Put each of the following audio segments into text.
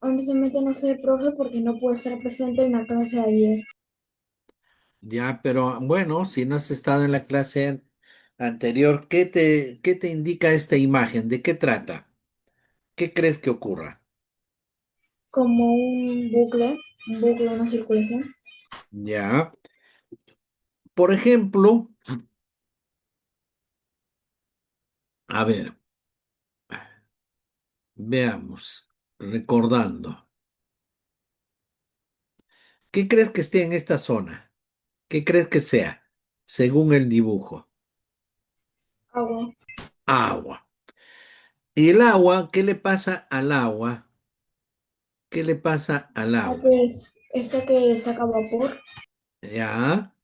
Honestamente no sé, profe, porque no puedo estar presente en la clase de ayer. Ya, pero bueno, si no has estado en la clase anterior, qué te indica esta imagen? ¿De qué trata? ¿Qué crees que ocurra? Como un bucle, una circulación. Ya. Por ejemplo, a ver, veamos, recordando. ¿Qué crees que esté en esta zona? ¿Qué crees que sea, según el dibujo? Agua. Agua. ¿Y el agua? ¿Qué le pasa al agua? ¿Qué le pasa al La agua? que es, esta que saca vapor. Ya.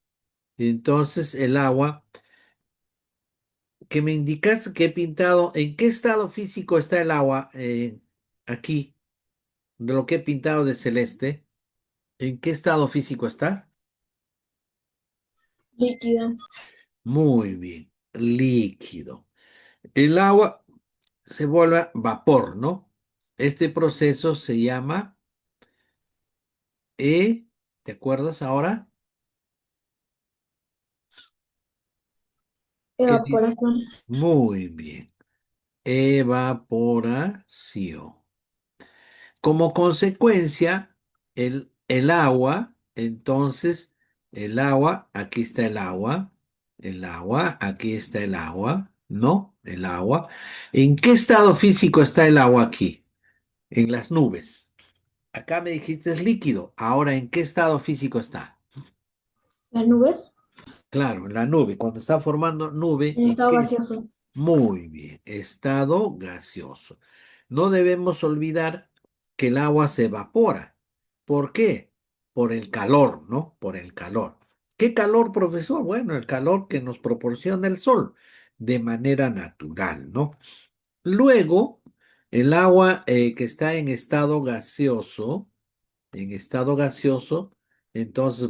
Entonces, el agua, que me indicas que he pintado, ¿en qué estado físico está el agua? Aquí, de lo que he pintado de celeste, ¿en qué estado físico está? Líquida. Muy bien, líquido. El agua se vuelve vapor, ¿no? Este proceso se llama ¿te acuerdas ahora? ¿Qué? Evaporación. Muy bien, evaporación. Como consecuencia, el agua, entonces, el agua, aquí está el agua, aquí está el agua, ¿no? El agua. ¿En qué estado físico está el agua aquí? En las nubes. Acá me dijiste es líquido. Ahora, ¿en qué estado físico está? Las nubes. Claro, en la nube. Cuando está formando nube, En ¿en estado qué? gaseoso. Muy bien, estado gaseoso. No debemos olvidar que el agua se evapora. ¿Por qué? Por el calor, ¿no? Por el calor. ¿Qué calor, profesor? Bueno, el calor que nos proporciona el sol de manera natural, ¿no? Luego, el agua que está en estado gaseoso, entonces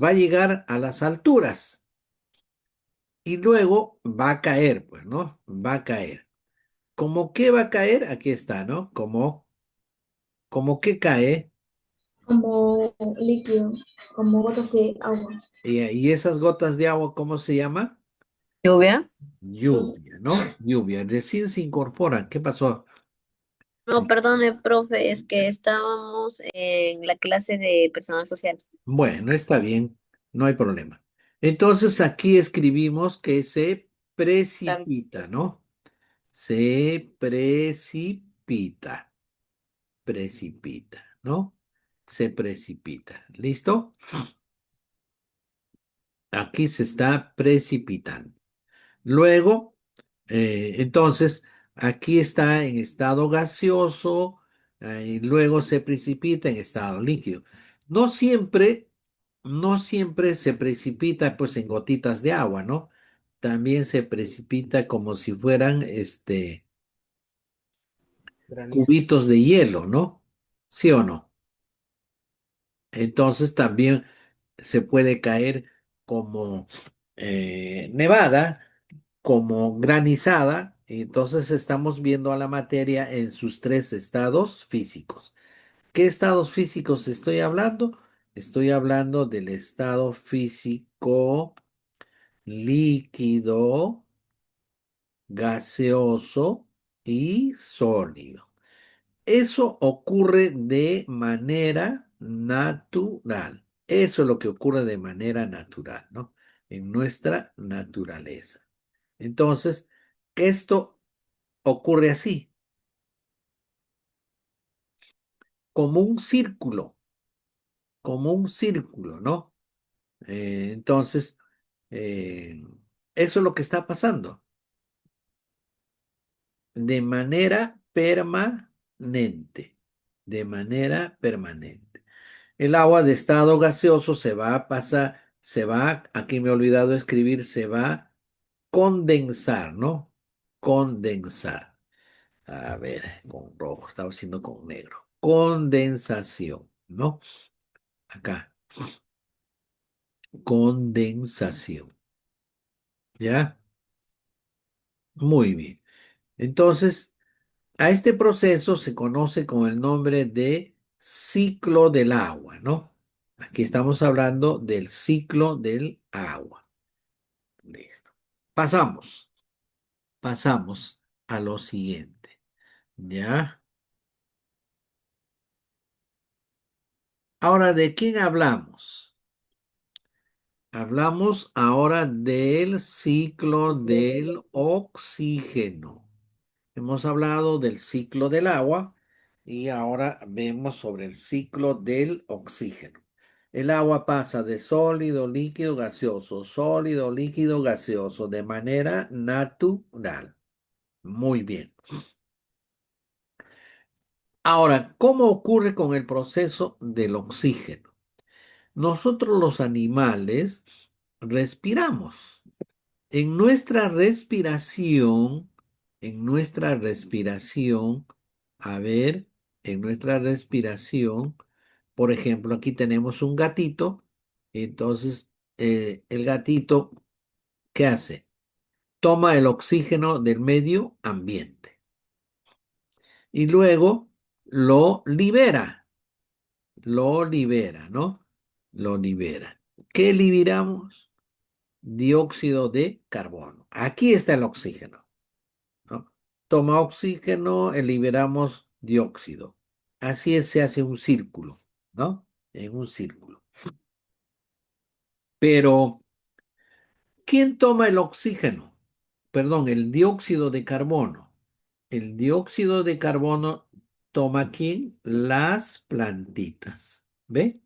va a llegar a las alturas y luego va a caer, pues, ¿no? Va a caer. ¿Cómo qué va a caer? Aquí está, ¿no? Como que cae. Como líquido. Como gotas de agua. Y esas gotas de agua, ¿cómo se llama? Lluvia. Sí. Lluvia, ¿no? Lluvia. Recién se incorporan. ¿Qué pasó? No, perdone, profe, es que estábamos en la clase de personal social. Bueno, está bien, no hay problema. Entonces aquí escribimos que se Tam- precipita, ¿no? Se precipita, precipita, ¿no? Se precipita. ¿Listo? Aquí se está precipitando. Luego, entonces, aquí está en estado gaseoso, y luego se precipita en estado líquido. No siempre, no siempre se precipita pues en gotitas de agua, ¿no? También se precipita como si fueran cubitos de hielo, ¿no? ¿Sí o no? Entonces también se puede caer como nevada, como granizada. Y entonces estamos viendo a la materia en sus tres estados físicos. ¿Qué estados físicos estoy hablando? Estoy hablando del estado físico líquido, gaseoso y sólido. Eso ocurre de manera natural. Eso es lo que ocurre de manera natural, ¿no? En nuestra naturaleza. Entonces, que esto ocurre así, como un círculo, como un círculo, ¿no? Entonces, eh, eso es lo que está pasando de manera permanente, de manera permanente. El agua de estado gaseoso se va a pasar, aquí me he olvidado de escribir, se va a condensar, ¿no? Condensar. A ver, con rojo, estaba haciendo con negro. Condensación, ¿no? Acá, condensación. ¿Ya? Muy bien. Entonces, A este proceso se conoce con el nombre de ciclo del agua, ¿no? Aquí estamos hablando del ciclo del agua. Listo. Pasamos a lo siguiente, ¿ya? Ahora, ¿de quién hablamos? Hablamos ahora del ciclo del oxígeno. Hemos hablado del ciclo del agua y ahora vemos sobre el ciclo del oxígeno. El agua pasa de sólido, líquido, gaseoso, de manera natural. Muy bien. Ahora, ¿cómo ocurre con el proceso del oxígeno? Nosotros los animales respiramos. En nuestra respiración, en nuestra respiración, a ver, en nuestra respiración, por ejemplo, aquí tenemos un gatito, entonces el gatito, ¿qué hace? Toma el oxígeno del medio ambiente y luego lo libera, ¿no? Lo libera. ¿Qué liberamos? Dióxido de carbono. Aquí está el oxígeno, ¿no? Toma oxígeno, liberamos dióxido. Así es, se hace un círculo, ¿no? En un círculo. Pero, ¿quién toma el oxígeno? Perdón, el dióxido de carbono. El dióxido de carbono toma ¿quién? Las plantitas. ¿Ve?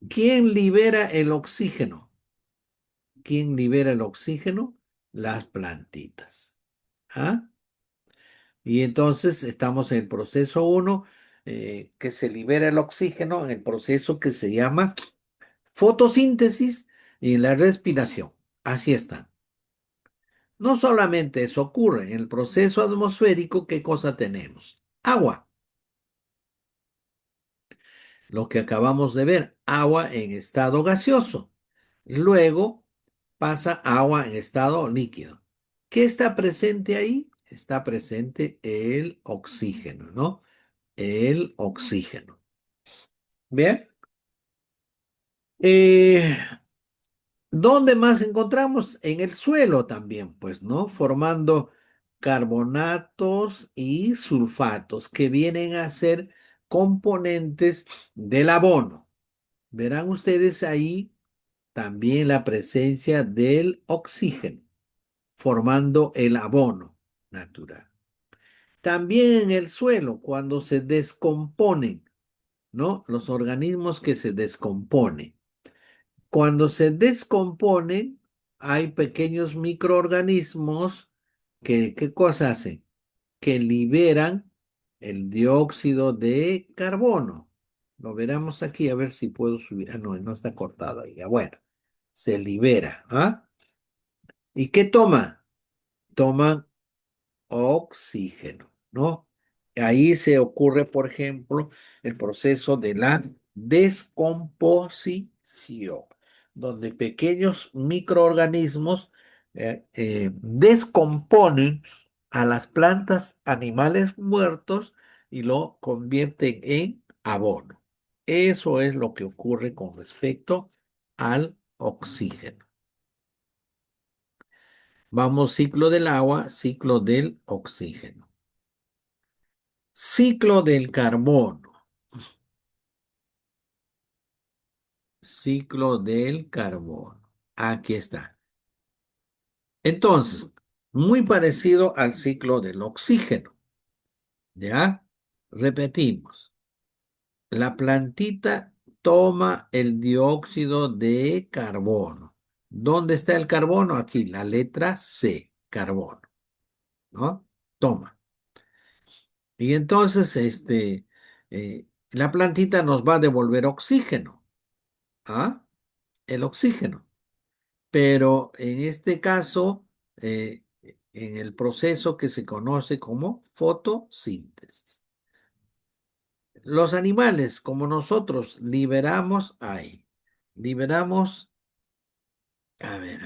¿Quién libera el oxígeno? ¿Quién libera el oxígeno? Las plantitas. ¿Ah? Y entonces estamos en el proceso 1, que se libera el oxígeno, en el proceso que se llama fotosíntesis y la respiración. Así está. No solamente eso ocurre, en el proceso atmosférico, ¿qué cosa tenemos? Agua, lo que acabamos de ver, agua en estado gaseoso. Luego pasa agua en estado líquido. ¿Qué está presente ahí? Está presente el oxígeno, ¿no? El oxígeno. Bien. Eh, ¿Dónde más encontramos? En el suelo también, pues, ¿no? Formando carbonatos y sulfatos que vienen a ser componentes del abono. Verán ustedes ahí también la presencia del oxígeno, formando el abono natural. También en el suelo, cuando se descomponen, ¿no? Los organismos que se descomponen. Cuando se descomponen, hay pequeños microorganismos que, ¿qué cosa hacen? Que liberan el dióxido de carbono. Lo veremos aquí, a ver si puedo subir. Ah, no, no está cortado ahí. Ah, bueno, se libera. ¿Ah? ¿Y qué toma? Toman oxígeno, ¿no? Ahí se ocurre, por ejemplo, el proceso de la descomposición, donde pequeños microorganismos descomponen a las plantas, animales muertos y lo convierten en abono. Eso es lo que ocurre con respecto al oxígeno. Vamos, ciclo del agua, ciclo del oxígeno. Ciclo del carbono. Ciclo del carbono. Aquí está. Entonces, muy parecido al ciclo del oxígeno. ¿Ya? Repetimos. La plantita toma el dióxido de carbono. ¿Dónde está el carbono? Aquí, la letra C, carbono. ¿No? Toma. Y entonces, la plantita nos va a devolver oxígeno. ¿Ah? El oxígeno. Pero en este caso, en el proceso que se conoce como fotosíntesis. Los animales, como nosotros, liberamos ahí. Liberamos, a ver,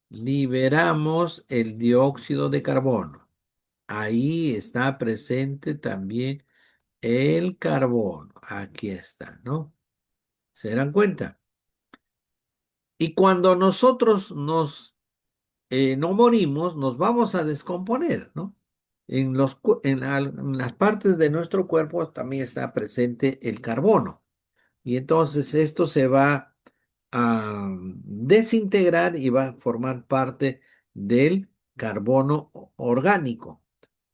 liberamos el dióxido de carbono. ahí está presente también el carbono. Aquí está, ¿no? ¿Se dan cuenta? Y cuando nosotros no morimos, nos vamos a descomponer, ¿no? En las partes de nuestro cuerpo también está presente el carbono. Y entonces esto se va a desintegrar y va a formar parte del carbono orgánico,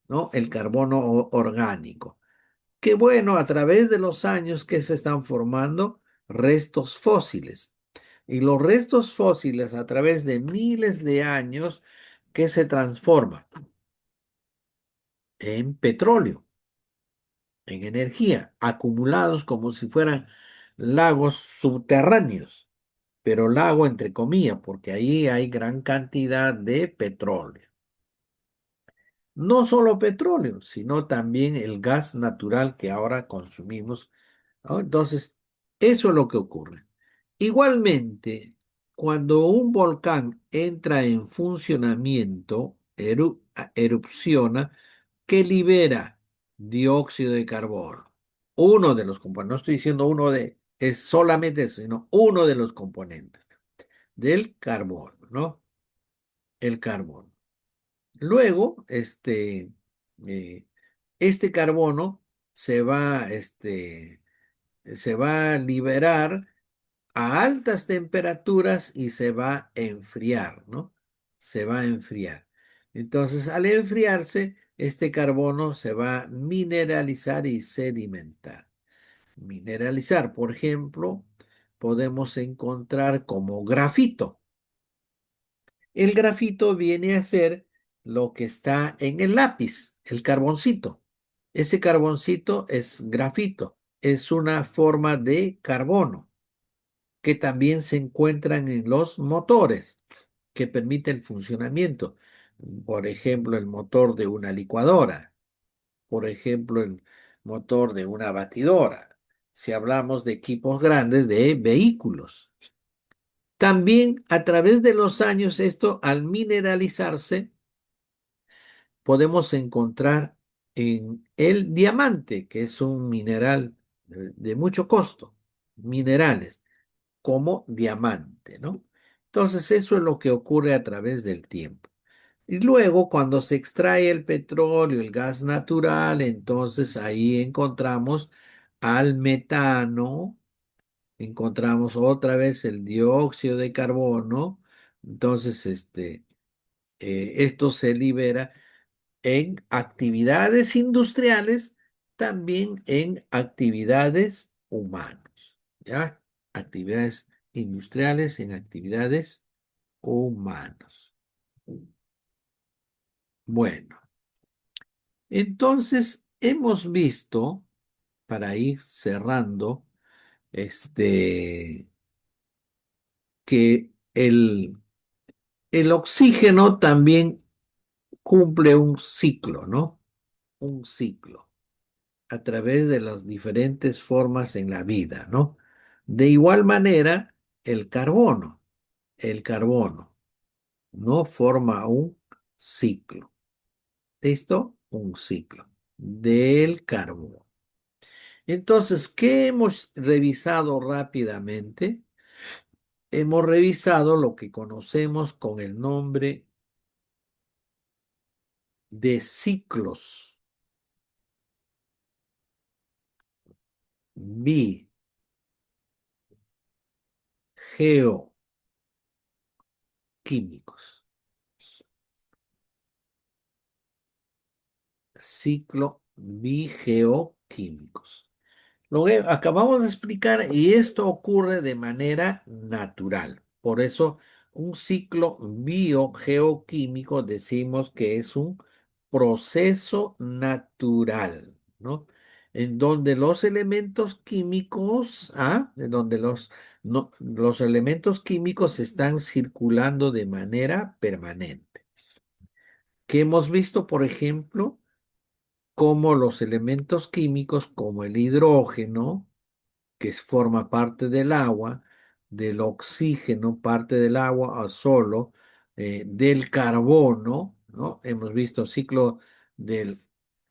¿no? El carbono orgánico. Qué bueno, a través de los años que se están formando restos fósiles. Y los restos fósiles a través de miles de años que se transforman en petróleo, en energía, acumulados como si fueran lagos subterráneos, pero lago entre comillas, porque ahí hay gran cantidad de petróleo. No solo petróleo, sino también el gas natural que ahora consumimos, ¿no? Entonces, eso es lo que ocurre. Igualmente, cuando un volcán entra en funcionamiento, erupciona, que libera dióxido de carbono. Uno de los componentes, no estoy diciendo es solamente eso, sino uno de los componentes del carbono, ¿no? El carbono. Luego, eh, este carbono se va, se va a liberar a altas temperaturas y se va a enfriar, ¿no? Se va a enfriar. Entonces, al enfriarse, este carbono se va a mineralizar y sedimentar. Mineralizar, por ejemplo, podemos encontrar como grafito. El grafito viene a ser lo que está en el lápiz, el carboncito. Ese carboncito es grafito, es una forma de carbono que también se encuentran en los motores que permite el funcionamiento. Por ejemplo, el motor de una licuadora, por ejemplo, el motor de una batidora, si hablamos de equipos grandes de vehículos. También a través de los años, esto al mineralizarse, podemos encontrar en el diamante, que es un mineral de mucho costo, minerales como diamante, ¿no? Entonces, eso es lo que ocurre a través del tiempo. Y luego, cuando se extrae el petróleo, el gas natural, entonces ahí encontramos al metano, encontramos otra vez el dióxido de carbono, entonces esto se libera en actividades industriales, también en actividades humanas, ¿ya? Actividades industriales en actividades humanas. Bueno, entonces hemos visto, para ir cerrando, que el oxígeno también cumple un ciclo, ¿no? Un ciclo a través de las diferentes formas en la vida, ¿no? De igual manera, el carbono no forma un ciclo. ¿Listo? Un ciclo del carbono. Entonces, ¿qué hemos revisado rápidamente? Hemos revisado lo que conocemos con el nombre de ciclos biogeoquímicos. Ciclo biogeoquímicos. Lo que acabamos de explicar y esto ocurre de manera natural. Por eso, un ciclo biogeoquímico decimos que es un proceso natural, ¿no? En donde los elementos químicos, en donde los elementos químicos están circulando de manera permanente. Que hemos visto, por ejemplo, cómo los elementos químicos como el hidrógeno, que forma parte del agua, del oxígeno, parte del agua a solo, del carbono, ¿no? Hemos visto ciclo del,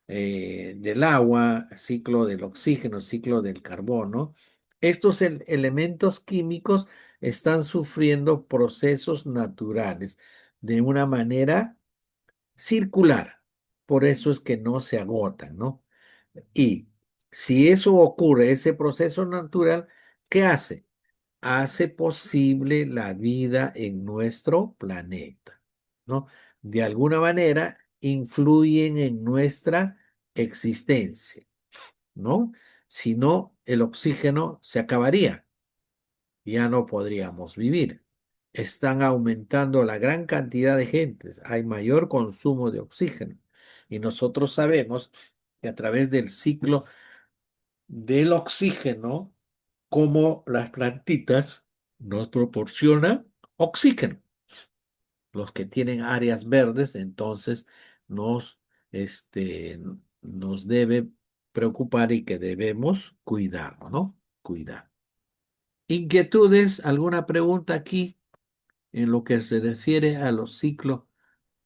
del agua, ciclo del oxígeno, ciclo del carbono, estos elementos químicos están sufriendo procesos naturales de una manera circular. Por eso es que no se agotan, ¿no? Y si eso ocurre, ese proceso natural, ¿qué hace? Hace posible la vida en nuestro planeta, ¿no? De alguna manera influyen en nuestra existencia, ¿no? Si no, el oxígeno se acabaría, ya no podríamos vivir. Están aumentando la gran cantidad de gentes, hay mayor consumo de oxígeno y nosotros sabemos que a través del ciclo del oxígeno, como las plantitas nos proporcionan oxígeno. Los que tienen áreas verdes, entonces nos, nos debe preocupar y que debemos cuidar, ¿no? Cuidar. ¿Inquietudes? ¿Alguna pregunta aquí en lo que se refiere a los ciclos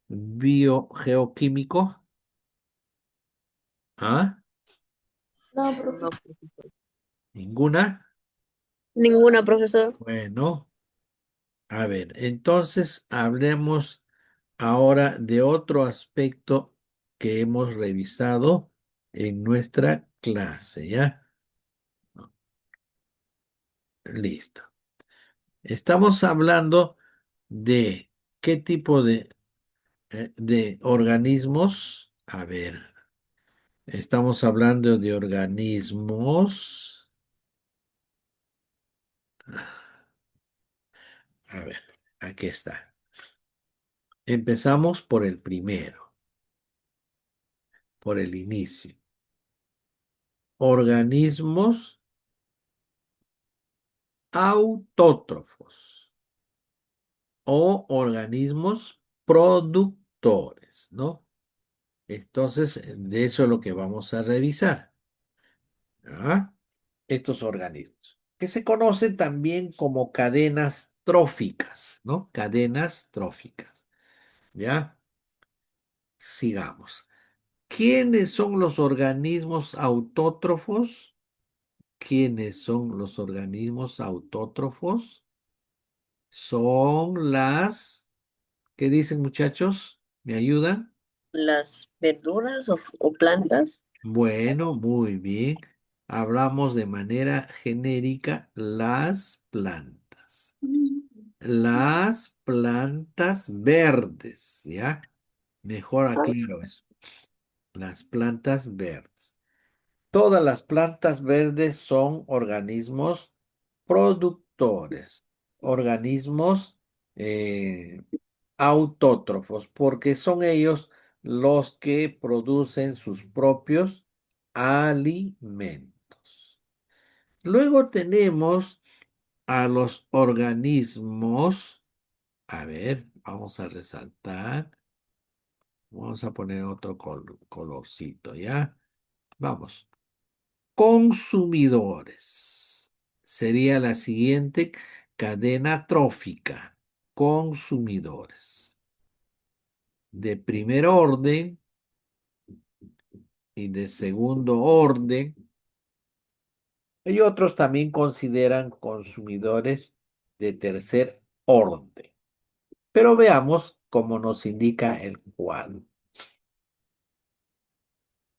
biogeoquímicos? ¿Ah? No, profe. No, profesor. ¿Ninguna? Ninguna, profesor. Bueno, a ver, entonces hablemos ahora de otro aspecto que hemos revisado en nuestra clase, ¿ya? Listo. Estamos hablando de qué tipo de organismos. A ver, estamos hablando de organismos. A ver, aquí está. Empezamos por el primero, por el inicio. Organismos autótrofos o organismos productores, ¿no? Entonces, de eso es lo que vamos a revisar. ¿Ah? Estos organismos, que se conocen también como cadenas tróficas, ¿no? Cadenas tróficas. ¿Ya? Sigamos. ¿Quiénes son los organismos autótrofos? ¿Quiénes son los organismos autótrofos? Son las, ¿qué dicen muchachos? ¿Me ayudan? Las verduras o plantas. Bueno, muy bien. Hablamos de manera genérica las plantas. Las plantas verdes, ¿ya? Mejor aclaro eso. Las plantas verdes. Todas las plantas verdes son organismos productores, organismos eh, autótrofos, porque son ellos los que producen sus propios alimentos. Luego tenemos a los organismos, a ver, vamos a resaltar, vamos a poner otro colorcito, ¿ya? Vamos. Consumidores. Sería la siguiente cadena trófica. Consumidores. De primer orden y de segundo orden. Y otros también consideran consumidores de tercer orden. Pero veamos cómo nos indica el cuadro.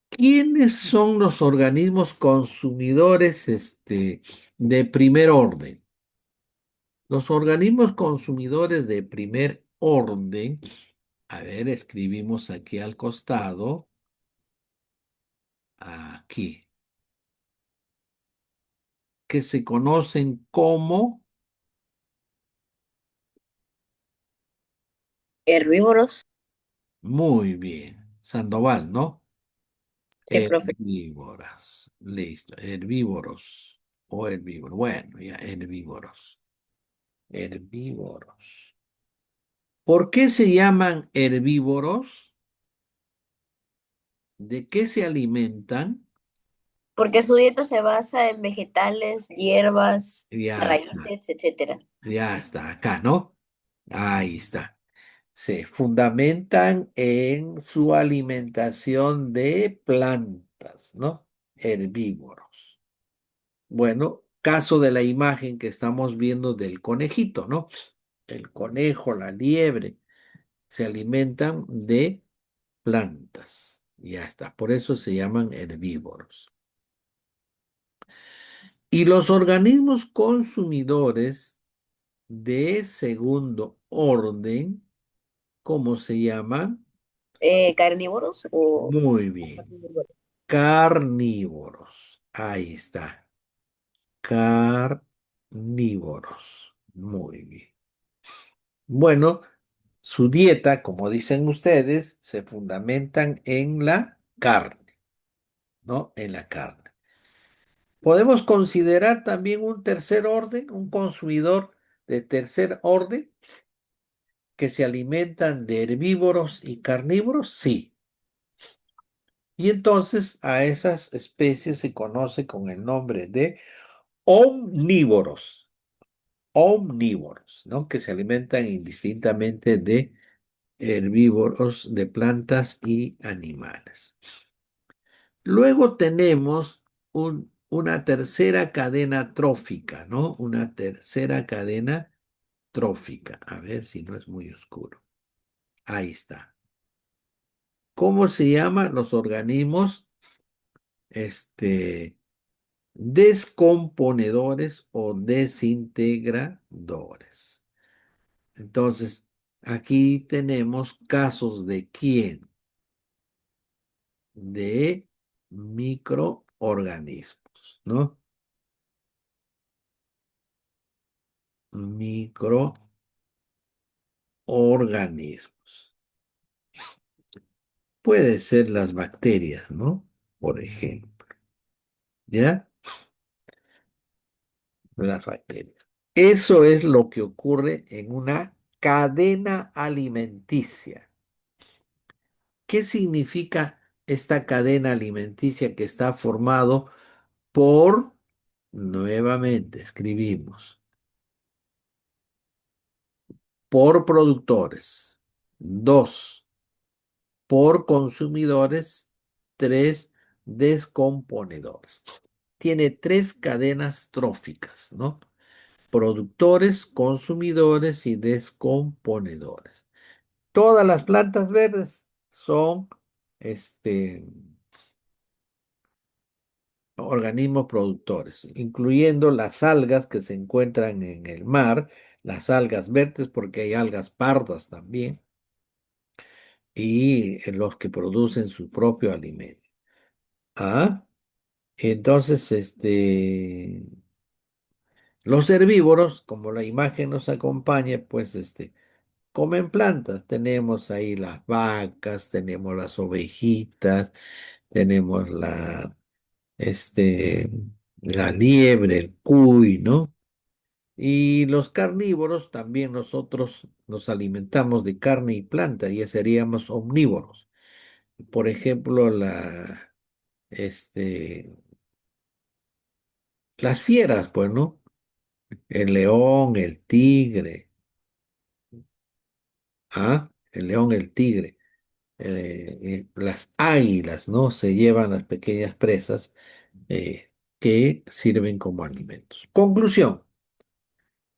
¿Quiénes son los organismos consumidores de primer orden? Los organismos consumidores de primer orden, a ver, escribimos aquí al costado, aquí, que se conocen como, Herbívoros. muy bien, Sandoval, ¿no? Sí, profe. Herbívoras, listo, herbívoros o herbívoros, bueno, ya, herbívoros, herbívoros. ¿Por qué se llaman herbívoros? ¿De qué se alimentan? Porque su dieta se basa en vegetales, hierbas, Ya está, raíces, etcétera. ya está, acá, ¿no? Ahí está. se fundamentan en su alimentación de plantas, ¿no? Herbívoros. Bueno, caso de la imagen que estamos viendo del conejito, ¿no? El conejo, la liebre, se alimentan de plantas. Ya está, por eso se llaman herbívoros. Y los organismos consumidores de segundo orden, ¿cómo se llaman? ¿Carnívoros o Muy bien, carnívoros? carnívoros. Ahí está, carnívoros. Muy bien. Bueno, su dieta, como dicen ustedes, se fundamentan en la carne, ¿no? En la carne. Podemos considerar también un tercer orden, un consumidor de tercer orden que se alimentan de herbívoros y carnívoros, sí. Y entonces a esas especies se conoce con el nombre de omnívoros, omnívoros, ¿no? Que se alimentan indistintamente de herbívoros, de plantas y animales. Luego tenemos una tercera cadena trófica, ¿no? Una tercera cadena trófica. A ver si no es muy oscuro. Ahí está. ¿Cómo se llaman los organismos descomponedores o desintegradores? Entonces, aquí tenemos casos de quién, de microorganismos, ¿no? Microorganismos. Puede ser las bacterias, ¿no? Por ejemplo, ¿ya? Las bacterias. Eso es lo que ocurre en una cadena alimenticia. ¿Qué significa esta cadena alimenticia que está formado por, nuevamente escribimos, por productores, dos, por consumidores, tres, descomponedores? Tiene tres cadenas tróficas, ¿no? Productores, consumidores y descomponedores. Todas las plantas verdes son organismos productores, incluyendo las algas que se encuentran en el mar, las algas verdes, porque hay algas pardas también, y los que producen su propio alimento. Ah, entonces, los herbívoros, como la imagen nos acompaña, pues, comen plantas. Tenemos ahí las vacas, tenemos las ovejitas, tenemos este, la liebre, el cuy, ¿no? Y los carnívoros también nosotros nos alimentamos de carne y planta, ya seríamos omnívoros. Por ejemplo, este, las fieras, pues, ¿no? El león, el tigre, ¿ah? El león, el tigre. Las águilas, ¿no? Se llevan las pequeñas presas que sirven como alimentos. Conclusión,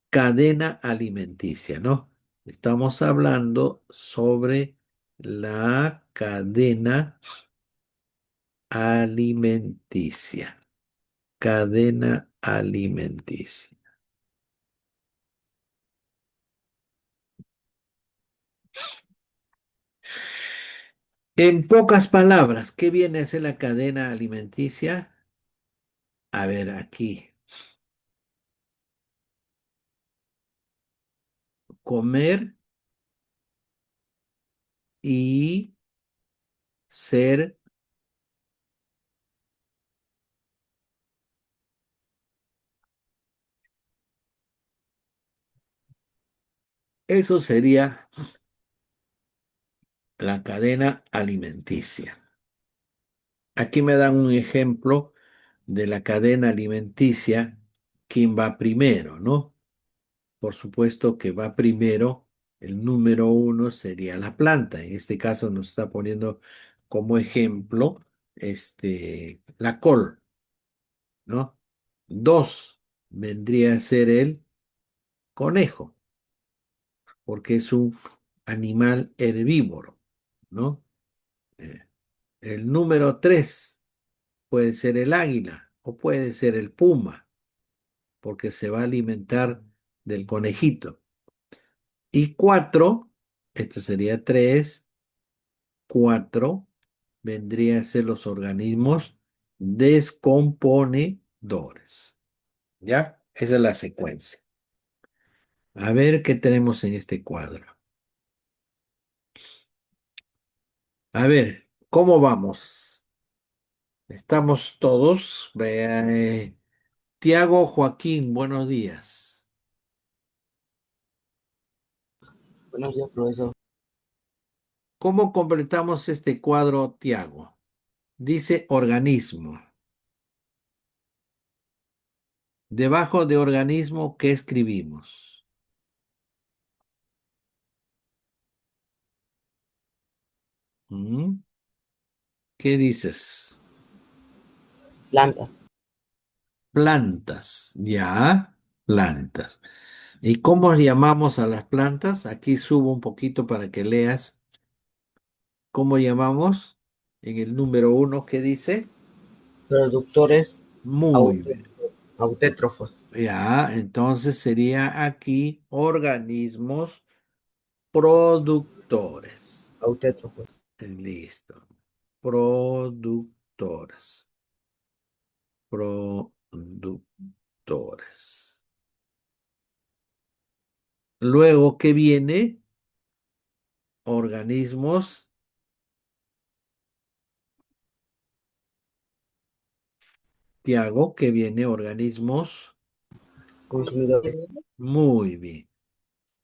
cadena alimenticia, ¿no? Estamos hablando sobre la cadena alimenticia. Cadena alimenticia. En pocas palabras, ¿qué viene a ser la cadena alimenticia? A ver, aquí. Comer y ser, eso sería la cadena alimenticia. Aquí me dan un ejemplo de la cadena alimenticia, quién va primero, ¿no? Por supuesto que va primero El número 1 sería la planta. En este caso nos está poniendo como ejemplo la col, ¿no? 2 vendría a ser el conejo, porque es un animal herbívoro, ¿no? Eh, el número 3 puede ser el águila o puede ser el puma, porque se va a alimentar del conejito. Y 4, esto sería 3, 4 vendría a ser los organismos descomponedores. ¿Ya? Esa es la secuencia. A ver qué tenemos en este cuadro. A ver, ¿cómo vamos? Estamos todos. Vea, Tiago Joaquín, buenos días. Buenos días, profesor. ¿Cómo completamos este cuadro, Tiago? Dice organismo. Debajo de organismo, ¿qué escribimos? ¿Mm? ¿Qué dices? Planta. Plantas, ya, plantas. ¿Y cómo llamamos a las plantas? Aquí subo un poquito para que leas. ¿Cómo llamamos? En el número 1, ¿qué dice? Productores Muy aute- bien. autétrofos. Ya, entonces sería aquí organismos productores. Autétrofos. Listo. Productores. Productores. Luego, ¿qué viene? Organismos. Tiago, ¿qué viene? Organismos. Consumidores. Muy bien.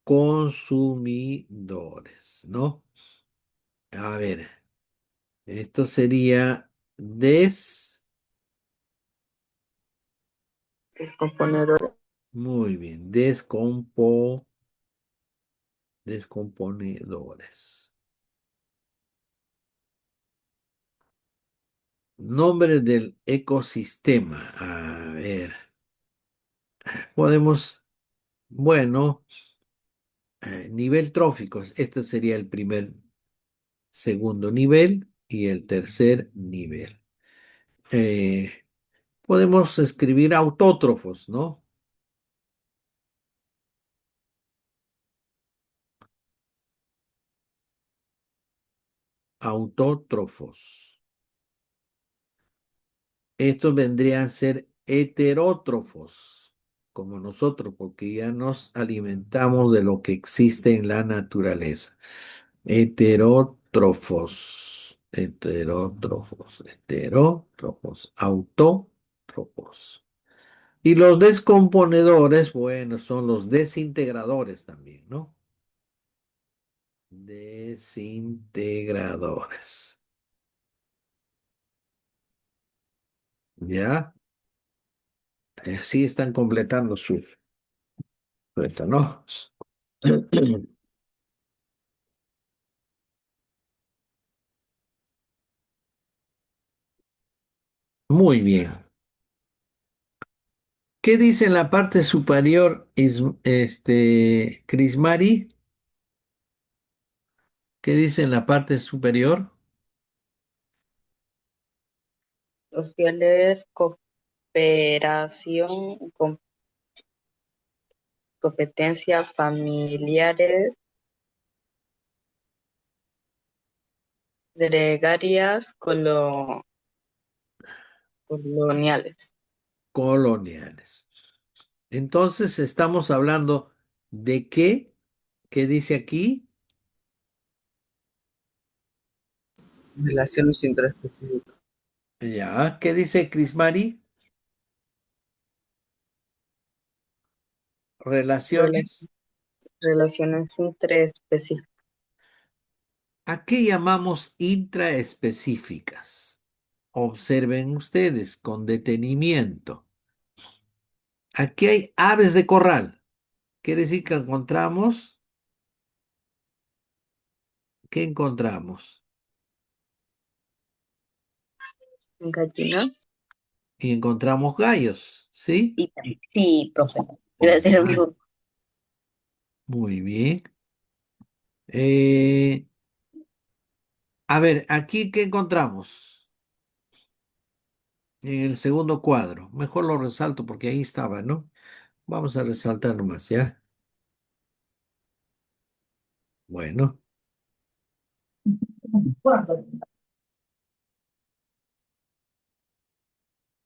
Consumidores, ¿no? A ver, esto sería Descomponedor. muy bien, descomponedores. Nombre del ecosistema. A ver, podemos, bueno, nivel tróficos. Este sería el segundo nivel y el tercer nivel. Eh, podemos escribir autótrofos, ¿no? Autótrofos. Estos vendrían a ser heterótrofos, como nosotros, porque ya nos alimentamos de lo que existe en la naturaleza. Heterótrofos, heterótrofos, heterótrofos, autótrofos. Y los descomponedores, bueno, son los desintegradores también, ¿no? Desintegradores. ¿Ya? Sí están completando su reto, ¿no? Muy bien. ¿Qué dice en la parte superior, Crismari? ¿Qué dice en la parte superior? Sociales, cooperación, competencias familiares, gregarias, coloniales. Coloniales. Entonces, estamos hablando de qué. ¿Qué dice aquí? Relaciones intraespecíficas. Ya, ¿qué dice Crismari? Rela- Relaciones. Relaciones interespecíficas. ¿A qué llamamos intraespecíficas? Observen ustedes con detenimiento. Aquí hay aves de corral. Quiere decir que encontramos ¿qué encontramos? Gallinas. Y encontramos gallos, ¿sí? Sí, sí, profe. Iba a decir lo mismo. Muy bien. Eh, a ver, aquí, ¿qué encontramos? En el segundo cuadro. Mejor lo resalto porque ahí estaba, ¿no? Vamos a resaltar nomás, ¿ya? Bueno,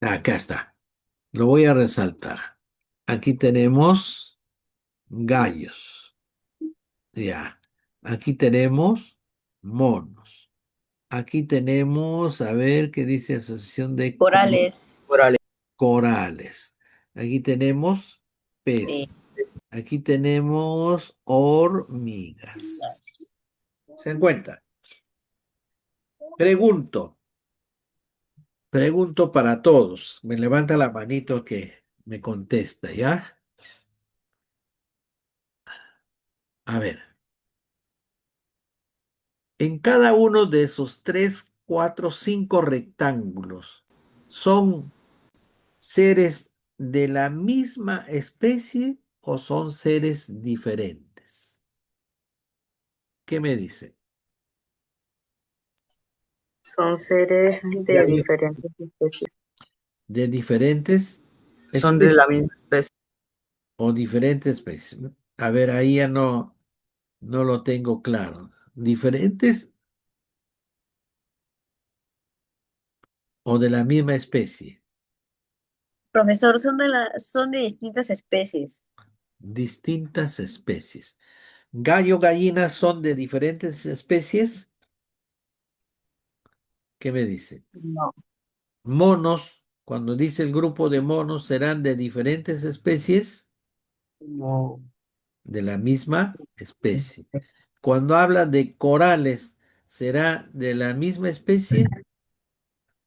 acá está. Lo voy a resaltar. Aquí tenemos gallos, ya. Aquí tenemos monos. Aquí tenemos, a ver, ¿qué dice Asociación de Corales. Corales. Corales? Aquí tenemos peces. Sí. Aquí tenemos hormigas. ¿Se dan cuenta? Pregunto, pregunto para todos. Me levanta la manito que me contesta, ¿ya? A ver, en cada uno de esos tres, cuatro, cinco rectángulos, ¿son seres de la misma especie o son seres diferentes? ¿Qué me dice? Son seres La de misma- diferentes especies. ¿De diferentes Son de la especies misma especie. o diferentes especies? A ver, ahí ya no lo tengo claro. ¿Diferentes o de la misma especie? Profesor, son de distintas especies. Distintas especies. ¿Gallo, gallinas son de diferentes especies? ¿Qué me dice? No, Monos, cuando dice el grupo de monos, ¿serán de diferentes especies? no, De la misma especie. Cuando habla de corales, ¿será de la misma especie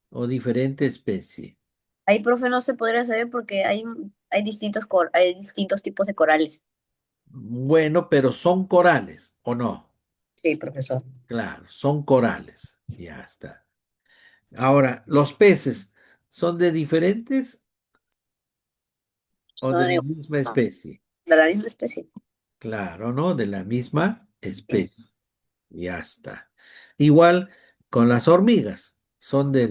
o diferente especie? Ahí, profe, no se podría saber porque hay distintos tipos de corales. Bueno, pero son corales, ¿o no? Sí, profesor. Claro, son corales. Ya está. Ahora, ¿los peces son de diferentes o de Son la igual, misma no, especie? de la misma especie. Claro, ¿no? De la misma Sí. especie. Ya está. Igual con las hormigas, son de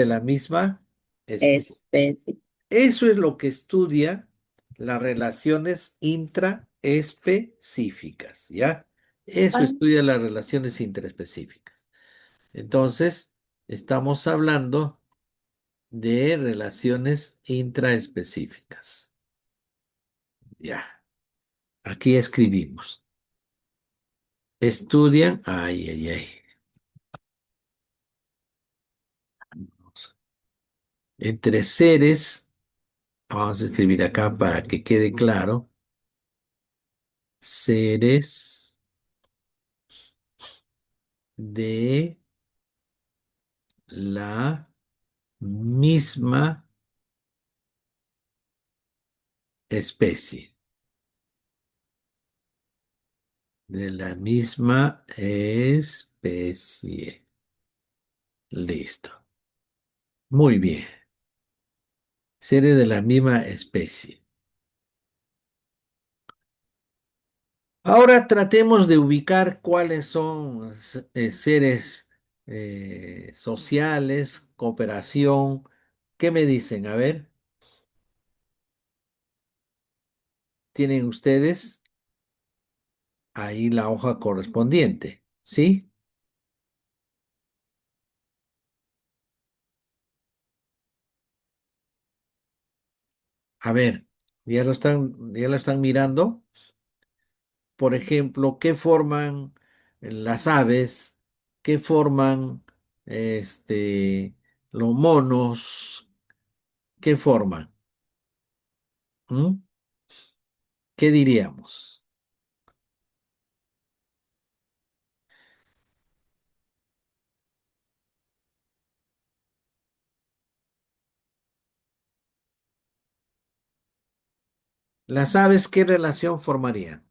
la misma especie. Especie. Eso es lo que estudia las relaciones intraespecíficas, ¿ya? Eso Ah, estudia las relaciones intraespecíficas. Entonces, estamos hablando de relaciones intraespecíficas. Ya, aquí escribimos. Estudian, ay, ay, ay. Entre seres, vamos a escribir acá para que quede claro, seres de la misma especie, de la misma especie. Listo. Muy bien. Seres de la misma especie. Ahora tratemos de ubicar cuáles son seres sociales, cooperación. ¿Qué me dicen? A ver, ¿tienen ustedes ahí la hoja correspondiente? ¿Sí? A ver, ¿ya lo están mirando? Por ejemplo, ¿qué forman las aves? ¿Qué forman este, los monos? ¿Qué forman? ¿Mm? ¿Qué diríamos? Las aves, ¿qué relación formarían?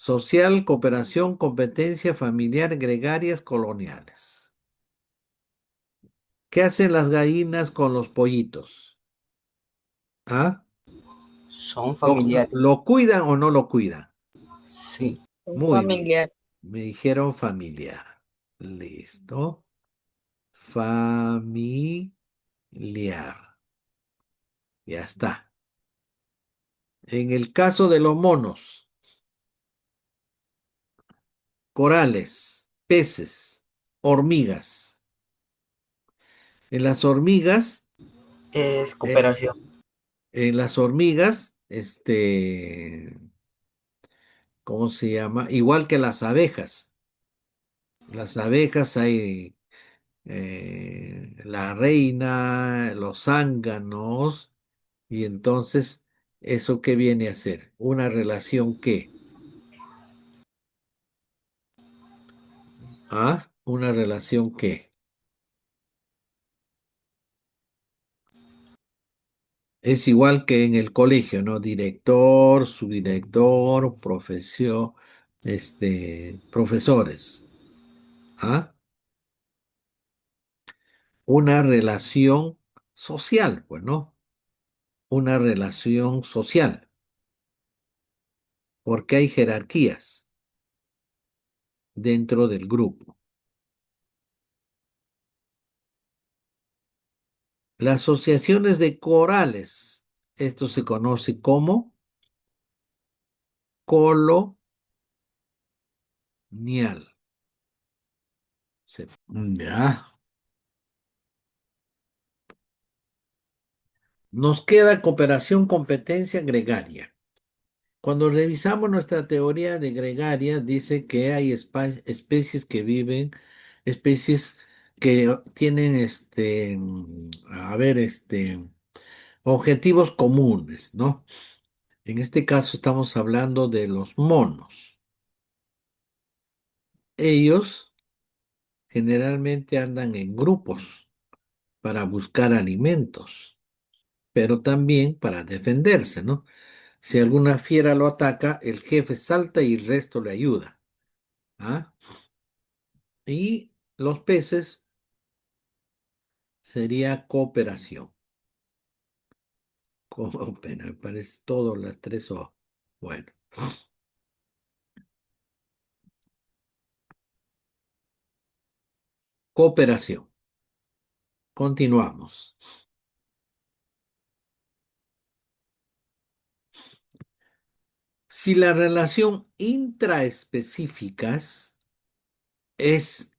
Social, cooperación, competencia, familiar, gregarias, coloniales. ¿Qué hacen las gallinas con los pollitos? ¿Ah? Son ¿Lo, familiares. lo cuidan o no lo cuidan? Sí. Un Muy bien. familiar. Me dijeron familiar. Listo. Familiar. Ya está. En el caso de los monos, corales, peces, hormigas. En las hormigas, Es eh, cooperación. ¿cómo se llama? Igual que las abejas. Las abejas hay la reina, los zánganos, y entonces, ¿eso qué viene a ser? ¿Una relación qué? ¿Ah? ¿Una relación qué? Es igual que en el colegio, ¿no? Director, subdirector, profesión, profesores. ¿Ah? Una relación social, pues, ¿no? Una relación social, porque hay jerarquías dentro del grupo. Las asociaciones de corales, esto se conoce como colonial. Ya. Nos queda cooperación, competencia gregaria. Cuando revisamos nuestra teoría de gregaria, dice que hay especies que viven, especies que tienen objetivos comunes, ¿no? En este caso estamos hablando de los monos. Ellos generalmente andan en grupos para buscar alimentos, pero también para defenderse, ¿no? Si alguna fiera lo ataca, el jefe salta y el resto le ayuda. ¿Ah? Y los peces sería cooperación. Me parece todo las tres O. Bueno, cooperación. Continuamos. Si la relación intraespecíficas es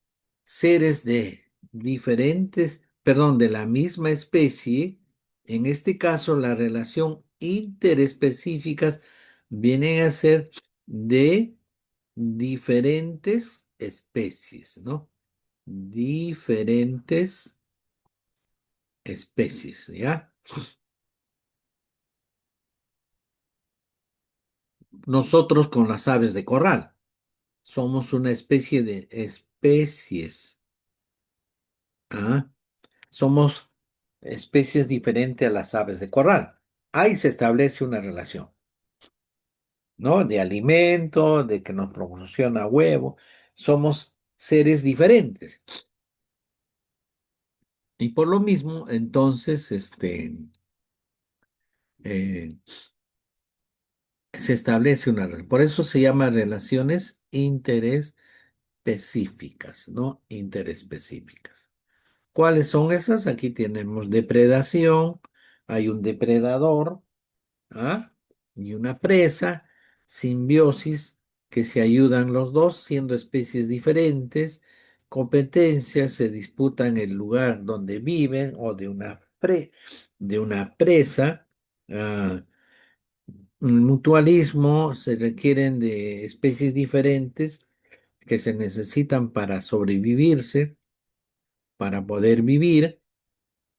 seres de diferentes, perdón, de la misma especie, en este caso la relación interespecíficas viene a ser de diferentes especies, ¿no? Diferentes especies, ¿ya? Nosotros con las aves de corral somos una especie de especies, ¿ah? Somos especies diferentes a las aves de corral. Ahí se establece una relación, ¿no? De alimento, de que nos proporciona huevo. Somos seres diferentes. Y por lo mismo, entonces, eh, se establece una relación. Por eso se llama relaciones interespecíficas, ¿no? Interespecíficas. ¿Cuáles son esas? Aquí tenemos depredación, hay un depredador, ¿ah? Y una presa, simbiosis, que se ayudan los dos siendo especies diferentes, competencias, se disputan el lugar donde viven o de una presa, ah, mutualismo, se requieren de especies diferentes que se necesitan para sobrevivirse, para poder vivir,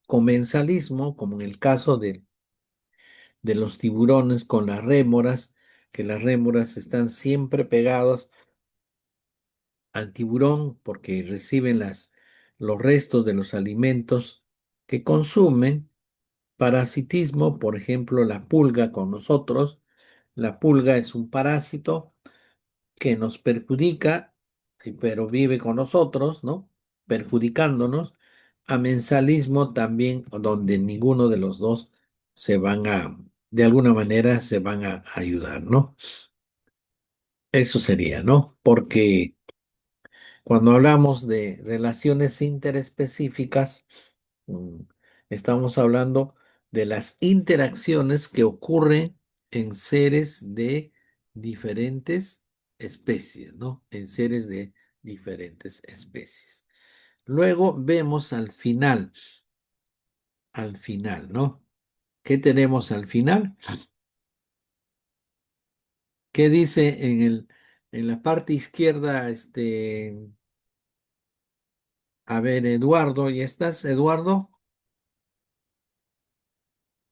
comensalismo, como en el caso de los tiburones con las rémoras, que las rémoras están siempre pegados al tiburón porque reciben los restos de los alimentos que consumen. Parasitismo, por ejemplo, la pulga con nosotros. La pulga es un parásito que nos perjudica, pero vive con nosotros, ¿no? Perjudicándonos, a mensalismo también, donde ninguno de los dos de alguna manera se van a ayudar, ¿no? Eso sería, ¿no? Porque cuando hablamos de relaciones interespecíficas, mm, estamos hablando de las interacciones que ocurren en seres de diferentes especies, ¿no? En seres de diferentes especies. Luego vemos al final, ¿no? ¿Qué tenemos al final? ¿Qué dice en la parte izquierda, a ver, Eduardo, ¿y estás, Eduardo?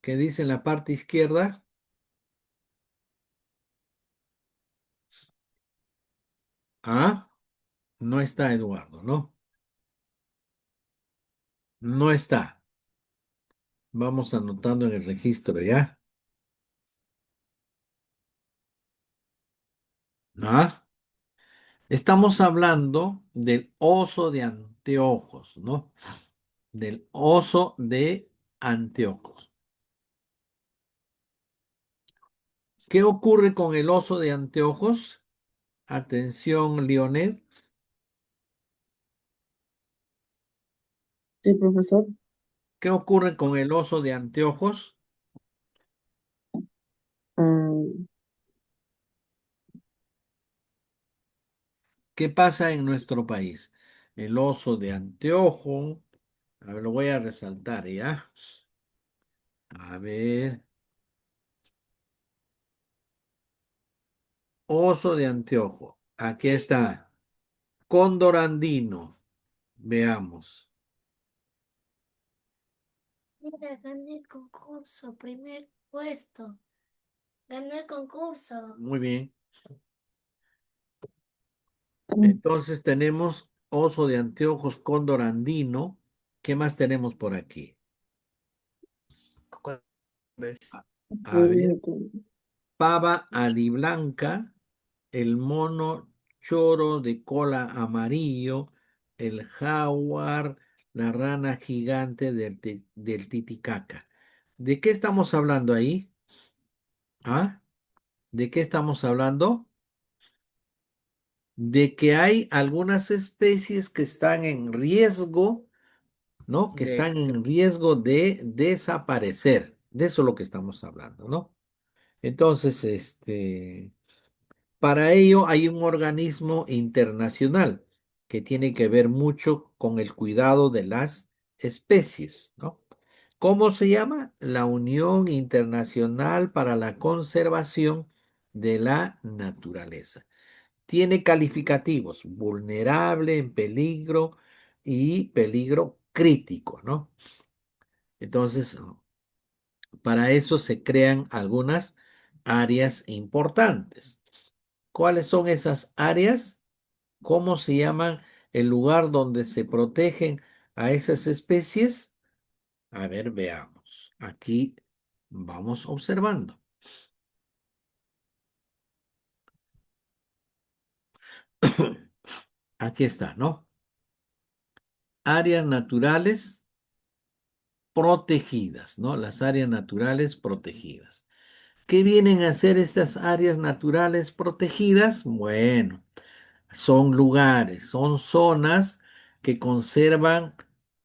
¿Qué dice en la parte izquierda? Ah, no está Eduardo, ¿no? No está. Vamos anotando en el registro, ¿ya? Ah, estamos hablando del oso de anteojos, ¿no? Del oso de anteojos. ¿Qué ocurre con el oso de anteojos? Atención, Lionel. Sí, profesor. ¿Qué ocurre con el oso de anteojos? Mm, ¿Qué pasa en nuestro país? El oso de anteojo. A ver, lo voy a resaltar, ¿ya? A ver. Oso de anteojo. Aquí está. Cóndor andino. Veamos. Mira, gané el concurso, primer puesto. Gané el concurso. Muy bien. mm, Entonces tenemos oso de anteojos, cóndor andino. ¿Qué más tenemos por aquí? ¿Ves? A ver. mm, Pava aliblanca, el mono choro de cola amarillo, el jaguar, la rana gigante del Titicaca. ¿De qué estamos hablando ahí? ¿Ah? ¿De qué estamos hablando? De que hay algunas especies que están en riesgo, ¿no? Que De están extra. en riesgo de desaparecer. De eso es lo que estamos hablando, ¿no? Entonces, para ello hay un organismo internacional que tiene que ver mucho con el cuidado de las especies, ¿no? ¿Cómo se llama? La Unión Internacional para la Conservación de la Naturaleza. Tiene calificativos: vulnerable, en peligro y peligro crítico, ¿no? Entonces, para eso se crean algunas áreas importantes. ¿Cuáles son esas áreas? ¿Cómo se llama el lugar donde se protegen a esas especies? A ver, veamos. Aquí vamos observando. Aquí está, ¿no? Áreas naturales protegidas, ¿no? Las áreas naturales protegidas. ¿Qué vienen a hacer estas áreas naturales protegidas? Bueno, son lugares, son zonas que conservan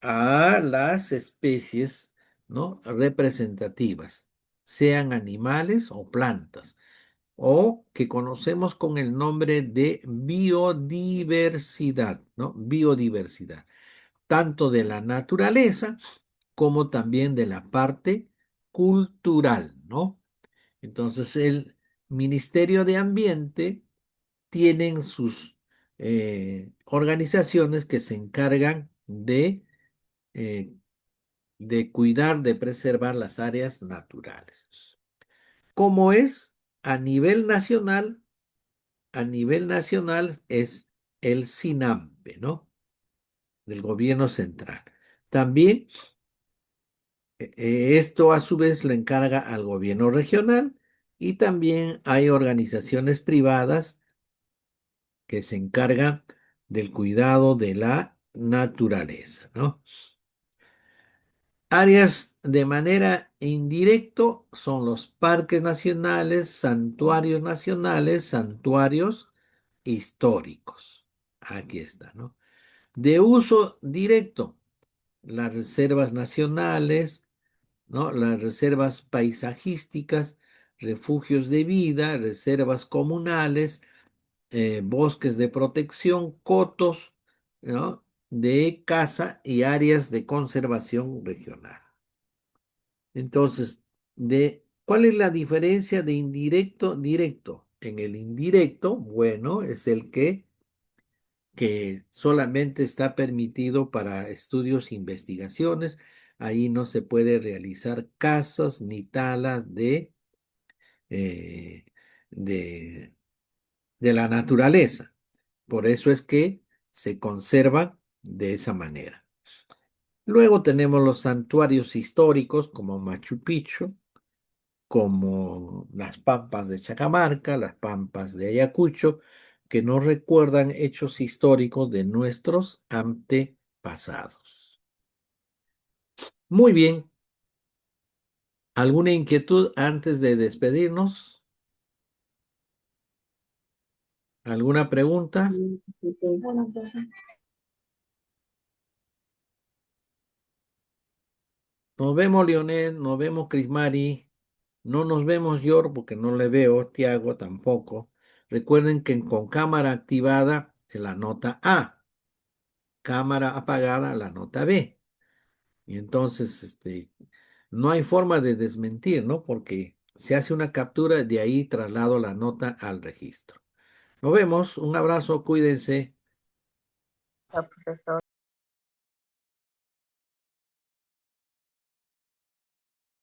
a las especies, ¿no? Representativas, sean animales o plantas, o que conocemos con el nombre de biodiversidad, ¿no? Biodiversidad, tanto de la naturaleza como también de la parte cultural, ¿no? Entonces, el Ministerio de Ambiente tienen sus organizaciones que se encargan eh, de cuidar, de preservar las áreas naturales. ¿Cómo es? A nivel nacional, a nivel nacional es el SINAMPE, ¿no? Del gobierno central. También esto a su vez lo encarga al gobierno regional y también hay organizaciones privadas que se encarga del cuidado de la naturaleza, ¿no? Áreas de manera indirecto son los parques nacionales, santuarios históricos. Aquí está, ¿no? De uso directo, las reservas nacionales, ¿no? Las reservas paisajísticas, refugios de vida, reservas comunales, bosques de protección, cotos, ¿no? De caza y áreas de conservación regional. Entonces, ¿cuál es la diferencia de indirecto, directo? En el indirecto, bueno, es el que solamente está permitido para estudios e investigaciones. Ahí no se puede realizar cazas ni talas eh, de, de la naturaleza. Por eso es que se conserva de esa manera. Luego tenemos los santuarios históricos como Machu Picchu, como las pampas de Chacamarca, las pampas de Ayacucho, que nos recuerdan hechos históricos de nuestros antepasados. Muy bien. ¿Alguna inquietud antes de despedirnos? ¿Alguna pregunta? Sí, sí. Bueno, profe. Nos vemos, Leonel, nos vemos, Crismari. No nos vemos, Yor, porque no le veo, Tiago tampoco. Recuerden que con cámara activada es la nota A, cámara apagada la nota B. Y entonces, no hay forma de desmentir, ¿no? Porque se hace una captura, de ahí traslado la nota al registro. Nos vemos, un abrazo, cuídense. Chao, profesor.